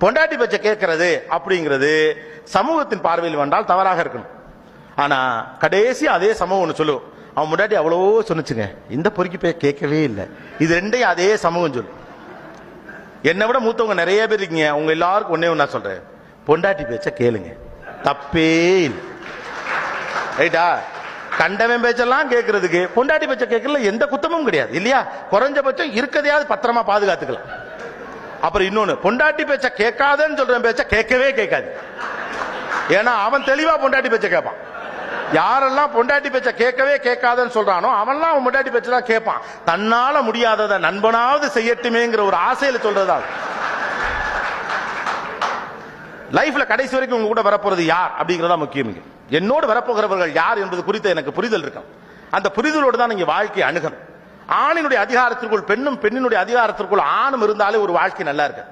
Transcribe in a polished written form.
பொண்டாட்டி பேச்ச கேட்கறது அப்படிங்கிறது சமூகத்தின் பார்வையில் வந்தால் தவறாக இருக்கணும். ஆனா கடைசி அதே சமூகம் ஒண்ணு சொல்லுவோம், அவன் முன்னாடி அவ்வளோ சொன்னுச்சுங்க, இந்த பொறுக்கி போய் கேட்கவே இல்லை. இது ரெண்டையும் அதே சமூகம் சொல்லு. என்னை விட மூத்தவங்க நிறைய பேர் இருக்கீங்க, உங்க எல்லாருக்கும் ஒன்னே ஒன்னா சொல்றேன், பொண்டாட்டி பேச்ச கேளுங்க, தப்பே இல்லை. ரைட்டா? கண்டவன் பேச்செல்லாம் கேட்கறதுக்கு பொண்டாட்டி பேச்ச கேட்கல எந்த குத்தமும் கிடையாது இல்லையா? குறைஞ்சபட்சம் இருக்கதையாவது பத்திரமா பாதுகாத்துக்கலாம். அப்புறம் இன்னொன்னு, பொண்டாட்டி பேச்ச கேட்காதன்னு சொல்றேன் பேச்ச கேட்கவே கேட்காது. ஏன்னா அவன் தெளிவா பொண்டாட்டி பேச்ச கேட்பான். யாரெல்லாம் பொண்டாட்டி பேச்ச கேட்கவே கேட்காதன்னு சொல்றானோ அவன்லாம் அவன் பொண்டாட்டி பேச்ச தான் கேட்பான். தன்னால முடியாததை நண்பனாவது செய்யட்டுமேங்கிற ஒரு ஆசையில சொல்றதா. லைஃப்ல கடைசி வரைக்கும் உங்க கூட வரப்போறது யார் அப்படிங்கறதா முக்கியம். என்னோடு வரப்போகிறவர்கள் யார் என்பது குறித்து எனக்கு புரிதல் இருக்கும். அந்த புரிதலோடு தான் நீங்க வாழ்க்கையை அணுகணும். ஆணினுடைய அதிகாரத்திற்குள் பெண்ணும், பெண்ணினுடைய அதிகாரத்திற்குள் ஆணும் இருந்தாலே ஒரு வாழ்க்கை நல்லா இருக்கு.